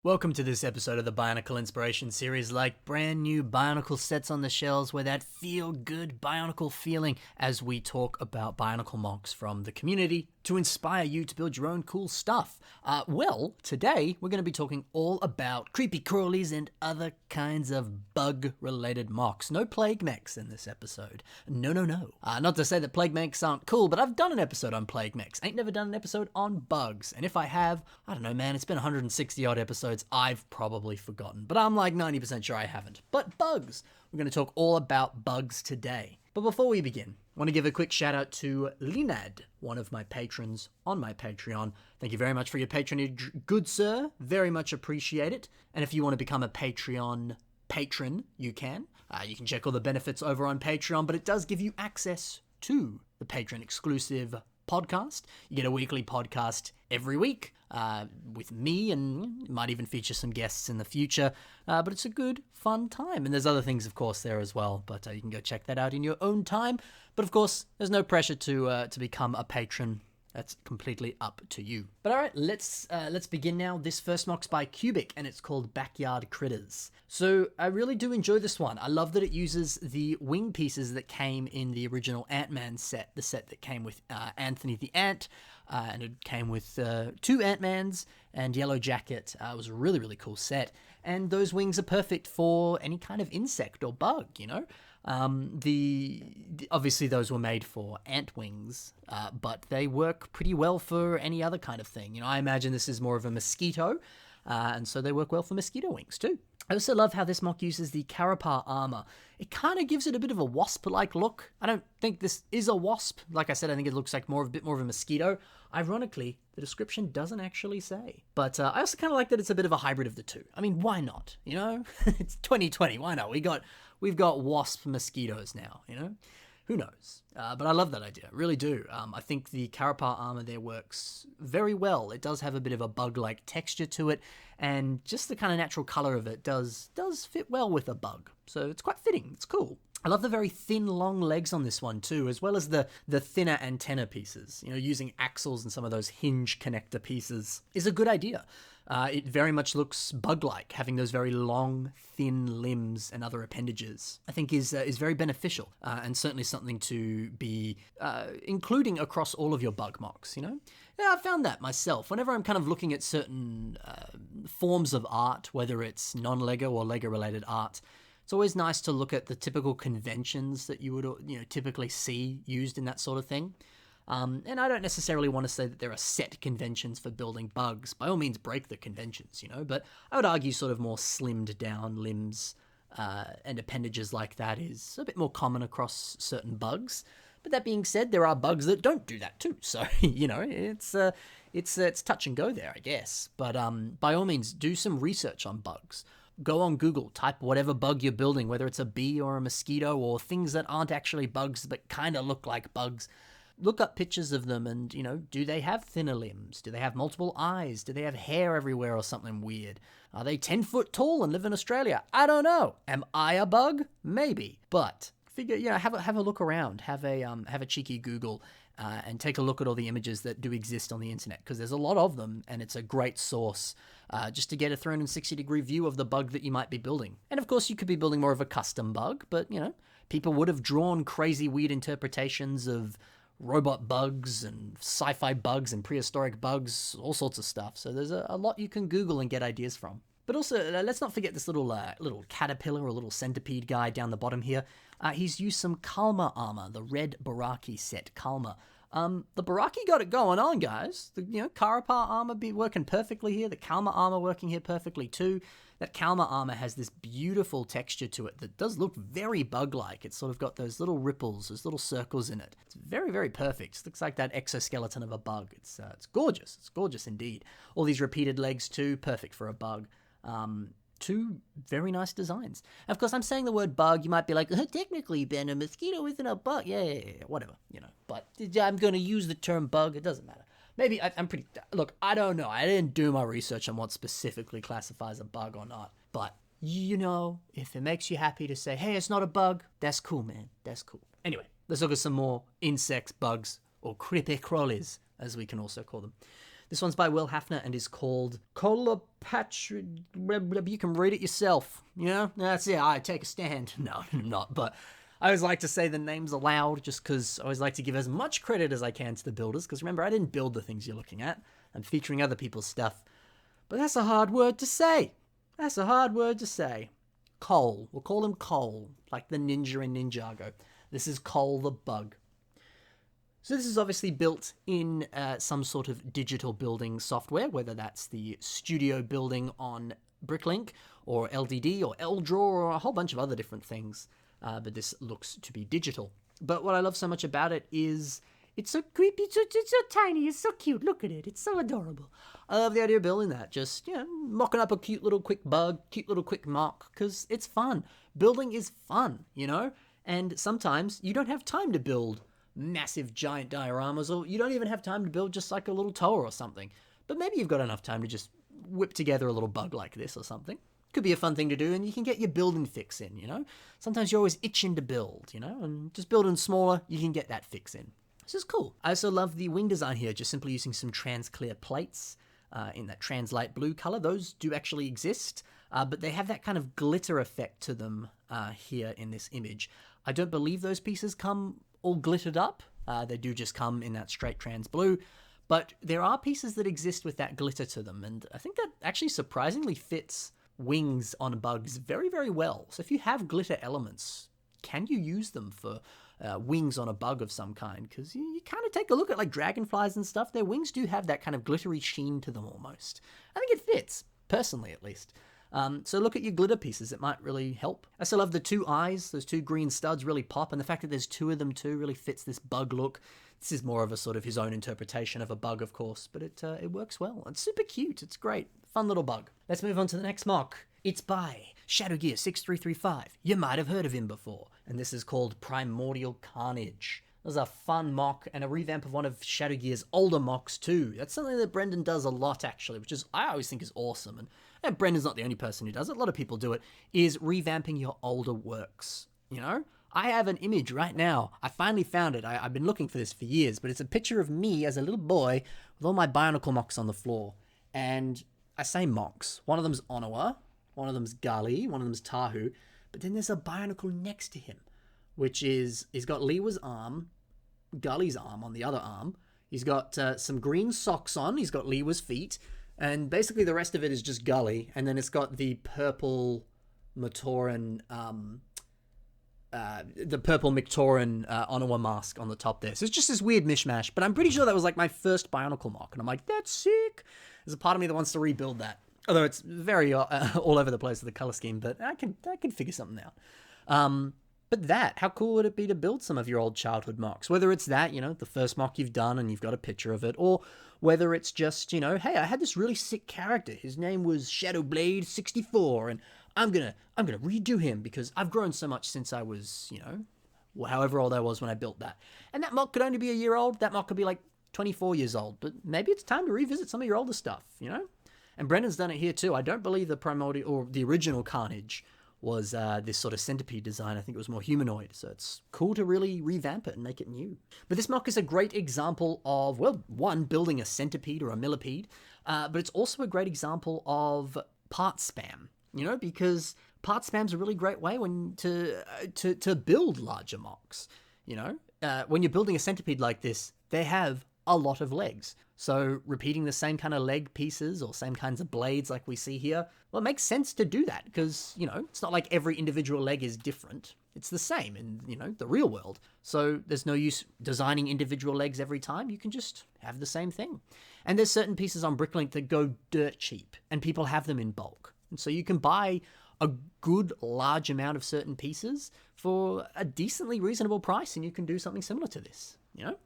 Welcome to this episode of the Bionicle Inspiration Series, like brand new Bionicle sets on the shelves with that feel-good Bionicle feeling as we talk about Bionicle MOCs from the community to inspire you to build your own cool stuff. Well, today we're going to be talking all about creepy crawlies and other kinds of bug-related MOCs. No plague mechs in this episode. No. Not to say that plague mechs aren't cool, but I've done an episode on plague mechs. Ain't never done an episode on bugs. And if I have, I don't know, man, it's been 160 odd episodes. I've probably forgotten, but I'm like 90% sure I haven't. But bugs. We're going to talk all about bugs today. But before we begin, I want to give a quick shout out to Linad, one of my patrons on my Patreon. Thank you very much for your patronage, good sir. Very much appreciate it. And if you want to become a Patreon patron, you can. You can check all the benefits over on Patreon, but it does give you access to the patron exclusive podcast. You get a weekly podcast every week with me, and might even feature some guests in the future. But it's a good, fun time. And there's other things, of course, there as well. But you can go check that out in your own time. But of course, there's no pressure to become a patron. That's completely up to you. But all right, let's begin now. This first MOC's by Cubic, and it's called Backyard Critters. So I really do enjoy this one. I love that it uses the wing pieces that came in the original Ant-Man set, the set that came with Anthony the Ant, and it came with two Ant-Mans and Yellow Jacket. It was a really, really cool set. And those wings are perfect for any kind of insect or bug, you know? Obviously those were made for ant wings, but they work pretty well for any other kind of thing. You know, I imagine this is more of a mosquito, and so they work well for mosquito wings too. I also love how this MOC uses the Carapace armor. It kind of gives it a bit of a wasp-like look. I don't think this is a wasp. Like I said, I think it looks like a bit more of a mosquito. Ironically, the description doesn't actually say. But I also kind of like that it's a bit of a hybrid of the two. I mean, why not? You know, it's 2020. Why not? We've got wasp mosquitoes now. You know, who knows? But I love that idea. I really do. I think the Carapace armor there works very well. It does have a bit of a bug-like texture to it, and just the kind of natural color of it does fit well with a bug. So it's quite fitting. It's cool. I love the very thin, long legs on this one too, as well as the thinner antenna pieces. You know, using axles and some of those hinge connector pieces is a good idea. It very much looks bug-like, having those very long, thin limbs and other appendages. I think is very beneficial, and certainly something to be including across all of your bug MOCs, you know? Yeah, I found that myself. Whenever I'm kind of looking at certain forms of art, whether it's non-LEGO or LEGO-related art, it's always nice to look at the typical conventions that you would typically see used in that sort of thing. And I don't necessarily want to say that there are set conventions for building bugs. By all means, break the conventions, you know, but I would argue sort of more slimmed down limbs and appendages like that is a bit more common across certain bugs. But that being said, there are bugs that don't do that too. So, you know, it's touch and go there, I guess. But by all means, do some research on bugs. Go on Google, type whatever bug you're building, whether it's a bee or a mosquito or things that aren't actually bugs but kind of look like bugs. Look up pictures of them and, you know, do they have thinner limbs? Do they have multiple eyes? Do they have hair everywhere or something weird? Are they 10 foot tall and live in Australia? I don't know. Am I a bug? Maybe. But figure, you know, have a look around, have a cheeky Google, and take a look at all the images that do exist on the internet, because there's a lot of them, and it's a great source just to get a 360-degree view of the bug that you might be building. And of course, you could be building more of a custom bug, but, you know, people would have drawn crazy, weird interpretations of robot bugs and sci-fi bugs and prehistoric bugs, all sorts of stuff. So there's a lot you can Google and get ideas from. But also, let's not forget this little caterpillar or little centipede guy down the bottom here. He's used some Kalmar armor, the red Baraki set Kalmar. The Baraki got it going on, guys. The Carapace armor be working perfectly here. The Kalmar armor working here perfectly too. That Kalmar armor has this beautiful texture to it that does look very bug-like. It's sort of got those little ripples, those little circles in it. It's very, very perfect. It looks like that exoskeleton of a bug. It's gorgeous. It's gorgeous indeed. All these repeated legs too, perfect for a bug. Two very nice designs. And of course, I'm saying the word bug. You might be like, technically, Ben, a mosquito isn't a bug. Yeah, whatever, you know. But I'm going to use the term bug. It doesn't matter. Maybe I'm pretty... Look, I don't know. I didn't do my research on what specifically classifies a bug or not. But, you know, if it makes you happy to say, hey, it's not a bug, that's cool, man. That's cool. Anyway, let's look at some more insects, bugs, or creepy crawlies, as we can also call them. This one's by Will Hafner and is called Colopatri. You can read it yourself. You know, that's it. I take a stand. No, I'm not. But I always like to say the names aloud just because I always like to give as much credit as I can to the builders. Because remember, I didn't build the things you're looking at. I'm featuring other people's stuff. But that's a hard word to say. That's a hard word to say. Cole. We'll call him Cole, like the ninja in Ninjago. This is Cole the Bug. So this is obviously built in some sort of digital building software, whether that's the studio building on Bricklink or LDD or LDraw or a whole bunch of other different things. But this looks to be digital. But what I love so much about it is it's so creepy, it's so tiny, it's so cute. Look at it, it's so adorable. I love the idea of building that. Just, you know, mocking up a cute little quick bug, cute little quick mock, because it's fun. Building is fun, you know? And sometimes you don't have time to build massive giant dioramas, or you don't even have time to build just like a little tower or something. But maybe you've got enough time to just whip together a little bug like this or something. Could be a fun thing to do, and you can get your building fix in, you know? Sometimes you're always itching to build, you know? And just building smaller, you can get that fix in. This is cool. I also love the wing design here, just simply using some trans clear plates in that trans light blue color. Those do actually exist, but they have that kind of glitter effect to them here in this image. I don't believe those pieces come all glittered up. They do just come in that straight trans blue, but there are pieces that exist with that glitter to them, and I think that actually surprisingly fits wings on bugs very, very well. So if you have glitter elements, can you use them for wings on a bug of some kind? Because you kind of take a look at like dragonflies and stuff, their wings do have that kind of glittery sheen to them almost. I think it fits, personally at least. So look at your glitter pieces, it might really help. I still love the two eyes, those two green studs really pop, and the fact that there's two of them too really fits this bug look. This is more of a sort of his own interpretation of a bug, of course, but it works well. It's super cute, it's great. Fun little bug. Let's move on to the next mock. It's by Shadowgear 6335. You might have heard of him before, and this is called Primordial Carnage. This is a fun mock and a revamp of one of Shadowgear's older mocks too. That's something that Brendan does a lot actually, which is I always think is awesome. And Brendan's not the only person who does it. A lot of people do it. Is revamping your older works. You know, I have an image right now. I finally found it. I've been looking for this for years, but it's a picture of me as a little boy with all my Bionicle MOCs on the floor. And I say MOCs. One of them's Onawa, one of them's Gully, one of them's Tahu, but then there's a Bionicle next to him, which is, he's got Liwa's arm, Gully's arm on the other arm. He's got some green socks on. He's got Liwa's feet. And basically the rest of it is just Gully. And then it's got the purple Matoran, Onawa mask on the top there. So it's just this weird mishmash. But I'm pretty sure that was like my first Bionicle MOC. And I'm like, that's sick. There's a part of me that wants to rebuild that. Although it's very all over the place with the color scheme. But I can figure something out. But that, how cool would it be to build some of your old childhood MOCs? Whether it's that, you know, the first MOC you've done and you've got a picture of it, or whether it's just, you know, hey, I had this really sick character. His name was Shadowblade 64, and I'm gonna redo him because I've grown so much since I was, you know, however old I was when I built that. And that MOC could only be a year old. That MOC could be like 24 years old. But maybe it's time to revisit some of your older stuff, you know? And Brendan's done it here too. I don't believe the Primordial or the original Carnage was this sort of centipede design. I think it was more humanoid, so it's cool to really revamp it and make it new. But this MOC is a great example of, well, one, building a centipede or a millipede, but it's also a great example of part spam, you know, because part spam's a really great way to build larger MOCs, you know. When you're building a centipede like this, they have a lot of legs. So repeating the same kind of leg pieces or same kinds of blades like we see here, well, it makes sense to do that because, you know, it's not like every individual leg is different. It's the same in, you know, the real world. So there's no use designing individual legs every time. You can just have the same thing. And there's certain pieces on Bricklink that go dirt cheap and people have them in bulk. And so you can buy a good large amount of certain pieces for a decently reasonable price and you can do something similar to this, you know?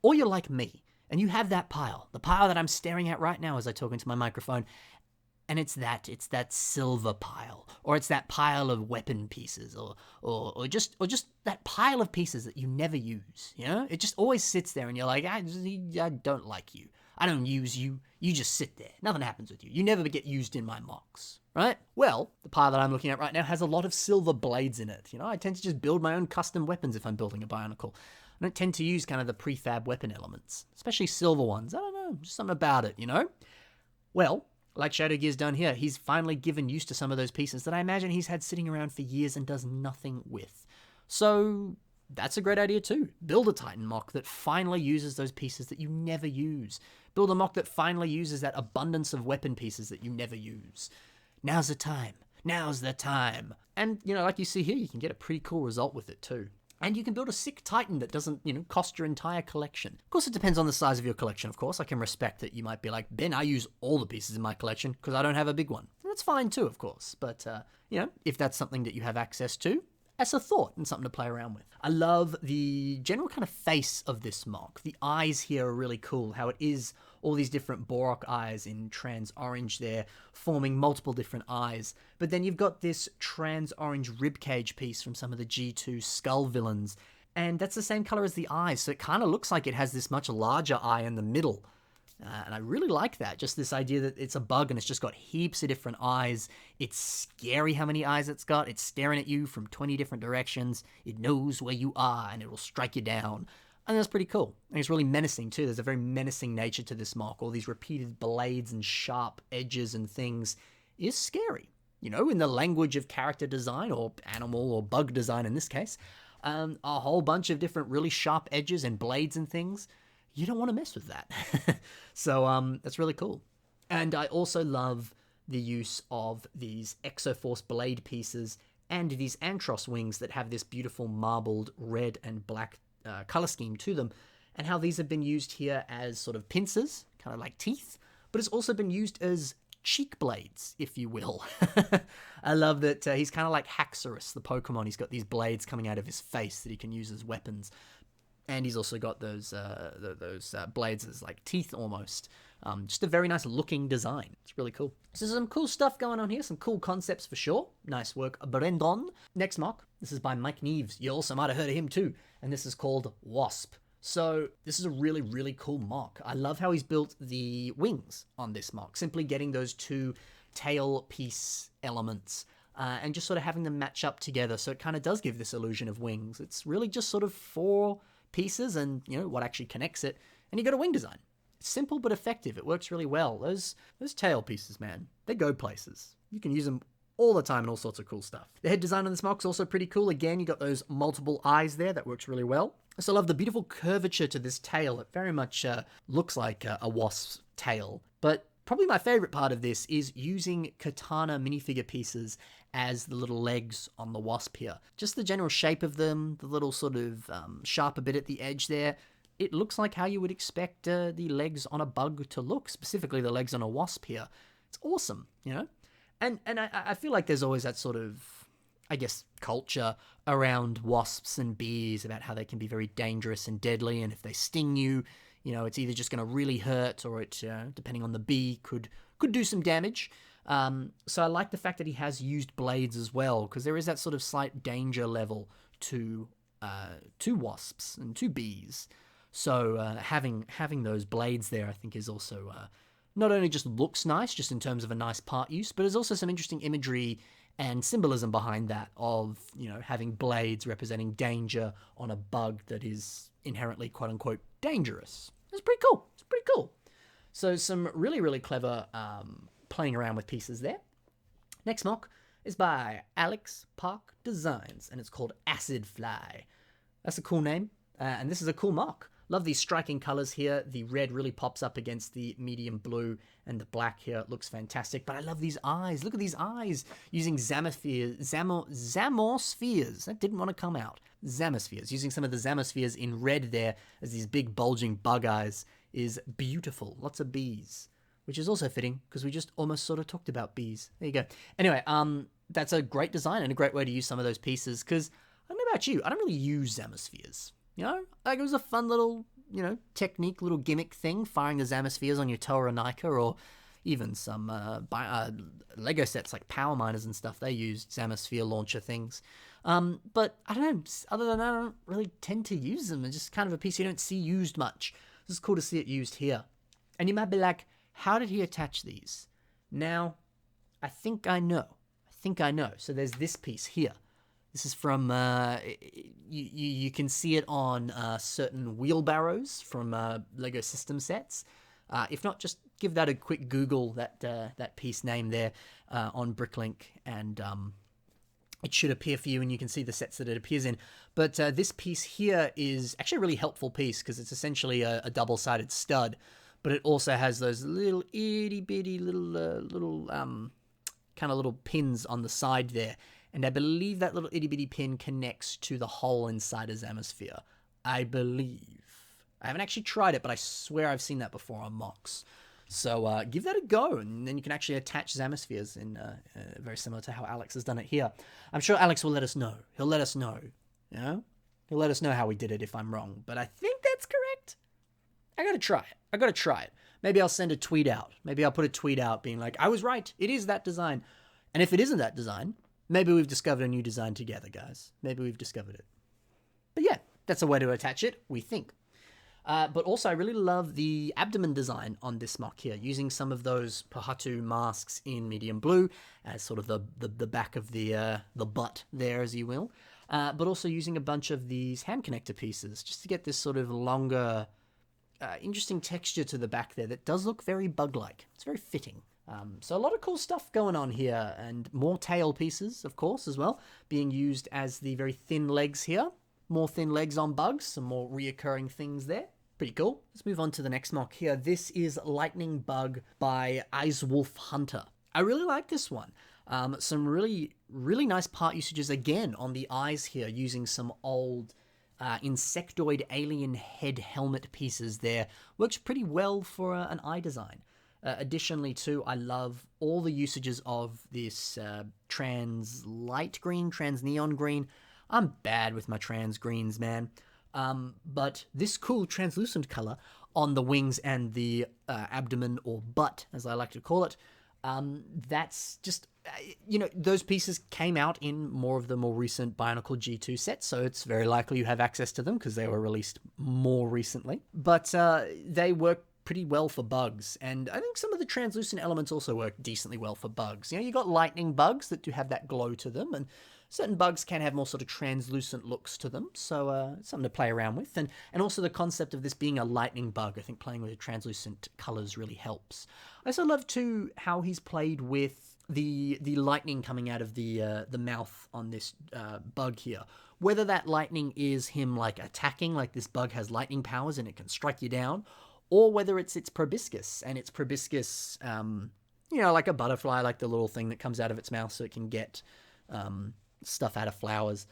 Or you're like me. And you have that pile, the pile that I'm staring at right now as I talk into my microphone, and it's that silver pile, or it's that pile of weapon pieces, or just that pile of pieces that you never use, you know? It just always sits there and you're like, I don't like you. I don't use you. You just sit there. Nothing happens with you. You never get used in my MOCs. right? Well, the pile that I'm looking at right now has a lot of silver blades in it. You know, I tend to just build my own custom weapons if I'm building a Bionicle. I don't tend to use kind of the prefab weapon elements, especially silver ones. I don't know, just something about it, you know? Well, like Shadow Gear's done here, he's finally given use to some of those pieces that I imagine he's had sitting around for years and does nothing with. So that's a great idea too. Build a Titan MOC that finally uses those pieces that you never use. Build a MOC that finally uses that abundance of weapon pieces that you never use. Now's the time. Now's the time. And, you know, like you see here, you can get a pretty cool result with it too. And you can build a sick Titan that doesn't, you know, cost your entire collection. Of course, it depends on the size of your collection, of course. I can respect that you might be like, Ben, I use all the pieces in my collection because I don't have a big one. That's fine too, of course. But, you know, if that's something that you have access to, that's a thought and something to play around with. I love the general kind of face of this MOC. The eyes here are really cool, how it is all these different Borok eyes in trans orange there, forming multiple different eyes. But then you've got this trans orange ribcage piece from some of the G2 Skull villains, and that's the same color as the eyes, so it kind of looks like it has this much larger eye in the middle. And I really like that, just this idea that it's a bug and it's just got heaps of different eyes. It's scary how many eyes it's got. It's staring at you from 20 different directions. It knows where you are and it will strike you down. And that's pretty cool. And it's really menacing too. There's a very menacing nature to this MOC. All these repeated blades and sharp edges and things is scary. You know, in the language of character design or animal or bug design in this case, a whole bunch of different really sharp edges and blades and things. You don't want to mess with that. So that's really cool. And I also love the use of these Exoforce blade pieces and these Antros wings that have this beautiful marbled red and black color scheme to them, and how these have been used here as sort of pincers, kind of like teeth, but it's also been used as cheek blades, if you will. I love that he's kind of like Haxorus, the Pokemon. He's got these blades coming out of his face that he can use as weapons. And he's also got those blades as like teeth almost. Just a very nice looking design. It's really cool. So some cool stuff going on here. Some cool concepts for sure. Nice work, Brendon. Next MOC. This is by Mike Neves. You also might have heard of him too. And this is called Wasp. So this is a really, really cool MOC. I love how he's built the wings on this MOC. Simply getting those two tail piece elements and just sort of having them match up together. So it kind of does give this illusion of wings. It's really just sort of four pieces and, you know, what actually connects it. And you got a wing design. It's simple but effective. It works really well. Those tail pieces, man, they go places. You can use them all the time and all sorts of cool stuff. The head design on this MOC is also pretty cool. Again, you got those multiple eyes there. That works really well. I also love the beautiful curvature to this tail. It very much looks like a wasp's tail. But probably my favorite part of this is using katana minifigure pieces as the little legs on the wasp here. Just the general shape of them, the little sort of sharper bit at the edge there. It looks like how you would expect the legs on a bug to look, specifically the legs on a wasp here. It's awesome, you know? And I feel like there's always that sort of, I guess, culture around wasps and bees about how they can be very dangerous and deadly, and if they sting you, you know, it's either just going to really hurt or it, depending on the bee, could do some damage. So I like the fact that he has used blades as well, because there is that sort of slight danger level to wasps and to bees. So having those blades there, I think, is also not only just looks nice, just in terms of a nice part use, but there's also some interesting imagery and symbolism behind that of, you know, having blades representing danger on a bug that is inherently quote unquote dangerous. It's pretty cool. It's pretty cool. So some really, really clever playing around with pieces there. Next MOC is by Alex Park Designs, and it's called Acid Fly. That's a cool name, and this is a cool MOC. Love these striking colors here. The red really pops up against the medium blue, and the black here. It looks fantastic, but I love these eyes. Look at these eyes using Zamospheres. That didn't want to come out. Zamospheres. Using some of the Zamospheres in red there as these big bulging bug eyes is beautiful. Lots of bees, which is also fitting because we just almost sort of talked about bees. There you go. Anyway, that's a great design and a great way to use some of those pieces, because I don't know about you, I don't really use Zamospheres. You know, like it was a fun little, you know, technique, little gimmick thing, firing the Zamospheres on your Tauronica, or even some Lego sets like Power Miners and stuff. They used Zamosphere launcher things. But I don't know, other than that, I don't really tend to use them. It's just kind of a piece you don't see used much. This is cool to see it used here. And you might be like, how did he attach these? Now, I think I know. So there's this piece here. This is from, you can see it on certain wheelbarrows from LEGO system sets. If not, just give that a quick Google, that piece name there on Bricklink, and it should appear for you, and you can see the sets that it appears in. But this piece here is actually a really helpful piece because it's essentially a double-sided stud, but it also has those little itty-bitty little kind of little pins on the side there. And I believe that little itty-bitty pin connects to the hole inside a Zamisphere. I believe. I haven't actually tried it, but I swear I've seen that before on MOCs. So give that a go, and then you can actually attach Zamispheres in very similar to how Alex has done it here. I'm sure Alex will let us know. He'll let us know. You know? He'll let us know how we did it if I'm wrong. But I think that's correct. I gotta try it. Maybe I'll send a tweet out. Maybe I'll put a tweet out being like, I was right. It is that design. And if it isn't that design, maybe we've discovered a new design together, guys. Maybe we've discovered it. But yeah, that's a way to attach it, we think. But also, I really love the abdomen design on this MOC here, using some of those Pahatu masks in medium blue as sort of the back of the butt there, as you will. But also using a bunch of these hand connector pieces just to get this sort of longer, interesting texture to the back there that does look very bug-like. It's very fitting. So a lot of cool stuff going on here, and more tail pieces, of course, as well, being used as the very thin legs here. More thin legs on bugs, some more reoccurring things there. Pretty cool. Let's move on to the next MOC here. This is Lightning Bug by Eiswolf Hunter. I really like this one. Some really, really nice part usages again on the eyes here, using some old insectoid alien head helmet pieces there. Works pretty well for an eye design. Additionally, too, I love all the usages of this trans light green, trans neon green. I'm bad with my trans greens, man. But this cool translucent color on the wings and the abdomen, or butt, as I like to call it, that's just, those pieces came out in more of the more recent Bionicle G2 sets, so it's very likely you have access to them because they were released more recently. But they work pretty well for bugs, and I think some of the translucent elements also work decently well for bugs. You got lightning bugs that do have that glow to them, and certain bugs can have more sort of translucent looks to them, so something to play around with. And also the concept of this being a lightning bug, I think playing with translucent colors really helps. I also love too how he's played with the lightning coming out of the mouth on this bug here. Whether that lightning is him like attacking, like this bug has lightning powers and it can strike you down, or whether it's its proboscis, and its proboscis, like a butterfly, like the little thing that comes out of its mouth so it can get stuff out of flowers.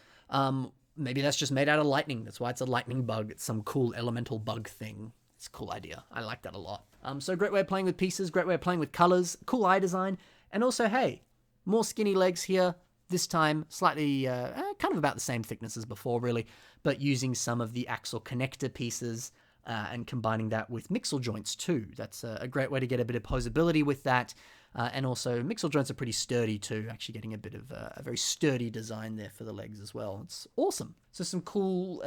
Maybe that's just made out of lightning. That's why it's a lightning bug. It's some cool elemental bug thing. It's a cool idea. I like that a lot. So great way of playing with pieces, great way of playing with colors, cool eye design, and also, hey, more skinny legs here. This time, slightly, kind of about the same thickness as before, really, but using some of the axle connector pieces and combining that with mixel joints too. That's a great way to get a bit of posability with that. And also, mixel joints are pretty sturdy too, actually getting a bit of a very sturdy design there for the legs as well. It's awesome. So some cool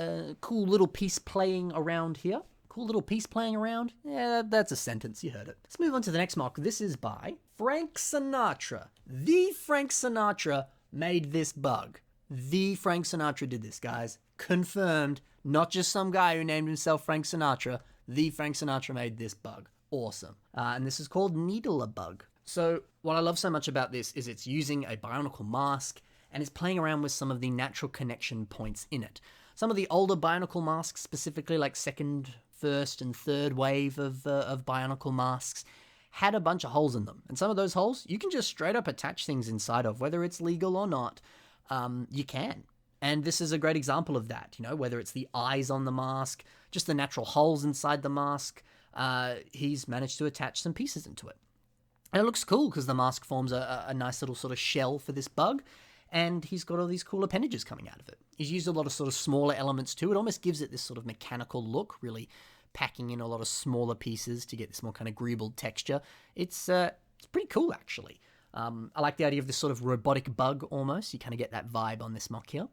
little piece playing around here. Cool little piece playing around? Yeah, that's a sentence, you heard it. Let's move on to the next MOC. This is by Frank Sinatra. The Frank Sinatra made this bug. The Frank Sinatra did this, guys. Confirmed. Not just some guy who named himself Frank Sinatra. The Frank Sinatra made this bug. Awesome. And this is called Needle-a-Bug. So what I love so much about this is it's using a Bionicle mask, and it's playing around with some of the natural connection points in it. Some of the older Bionicle masks, specifically like second, first, and third wave of Bionicle masks, had a bunch of holes in them. And some of those holes, you can just straight up attach things inside of, whether it's legal or not. You can. And this is a great example of that, whether it's the eyes on the mask, just the natural holes inside the mask, he's managed to attach some pieces into it. And it looks cool because the mask forms a nice little sort of shell for this bug, and he's got all these cool appendages coming out of it. He's used a lot of sort of smaller elements too. It almost gives it this sort of mechanical look, really packing in a lot of smaller pieces to get this more kind of greebled texture. It's pretty cool, actually. I like the idea of this sort of robotic bug almost. You kind of get that vibe on this MOC here.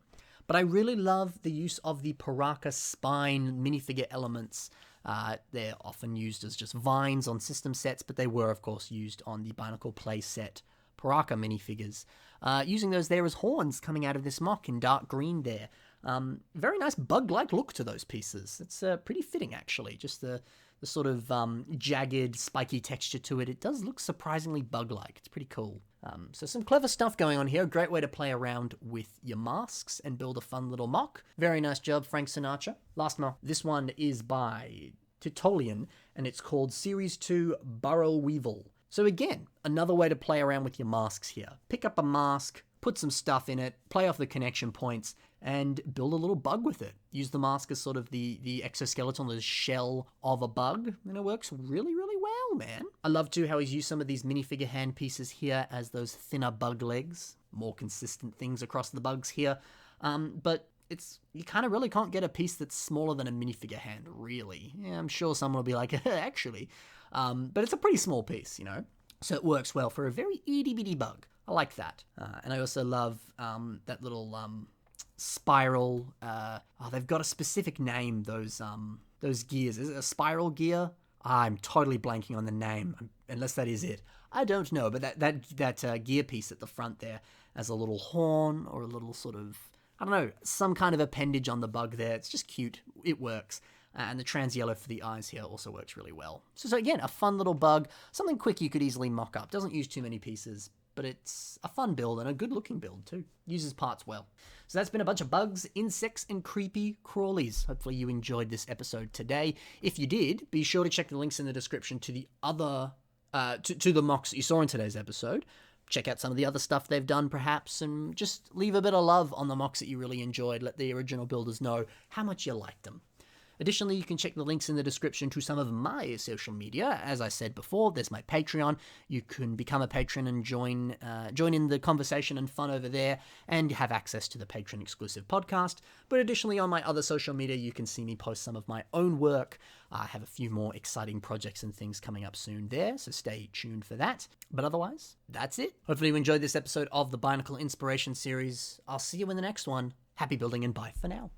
But I really love the use of the Paraka spine minifigure elements. They're often used as just vines on system sets, but they were, of course, used on the Bionicle play set Paraka minifigures. Using those there as horns coming out of this MOC in dark green there. Very nice bug-like look to those pieces. It's pretty fitting, actually. Just the sort of jagged, spiky texture to it. It does look surprisingly bug-like. It's pretty cool. So some clever stuff going on here. Great way to play around with your masks and build a fun little MOC. Very nice job, Frank Sinatra. Last MOC. This one is by Titolian, and it's called Series 2 Burrow Weevil. So again, another way to play around with your masks here. Pick up a mask, put some stuff in it, play off the connection points, and build a little bug with it. Use the mask as sort of the exoskeleton, the shell of a bug, and it works really, really well, man. I love too how he's used some of these minifigure hand pieces here as those thinner bug legs. More consistent things across the bugs here. But you kind of really can't get a piece that's smaller than a minifigure hand, really. Yeah, I'm sure someone will be like, actually. But it's a pretty small piece, you know? So it works well for a very itty-bitty bug. I like that. And I also love that little spiral. They've got a specific name, those gears. Is it a spiral gear? I'm totally blanking on the name, unless that is it. I don't know, but that gear piece at the front there has a little horn or a little sort of, I don't know, some kind of appendage on the bug there. It's just cute. It works. And the trans yellow for the eyes here also works really well. So again, a fun little bug, something quick you could easily mock up. Doesn't use too many pieces, but it's a fun build and a good looking build too. Uses parts well. So that's been a bunch of bugs, insects, and creepy crawlies. Hopefully you enjoyed this episode today. If you did, be sure to check the links in the description to the other, to the MOCs that you saw in today's episode. Check out some of the other stuff they've done perhaps, and just leave a bit of love on the MOCs that you really enjoyed. Let the original builders know how much you liked them. Additionally, you can check the links in the description to some of my social media. As I said before, there's my Patreon. You can become a patron and join in the conversation and fun over there, and have access to the Patreon exclusive podcast. But additionally, on my other social media, you can see me post some of my own work. I have a few more exciting projects and things coming up soon there, so stay tuned for that. But otherwise, that's it. Hopefully you enjoyed this episode of the Bionicle Inspiration series. I'll see you in the next one. Happy building and bye for now.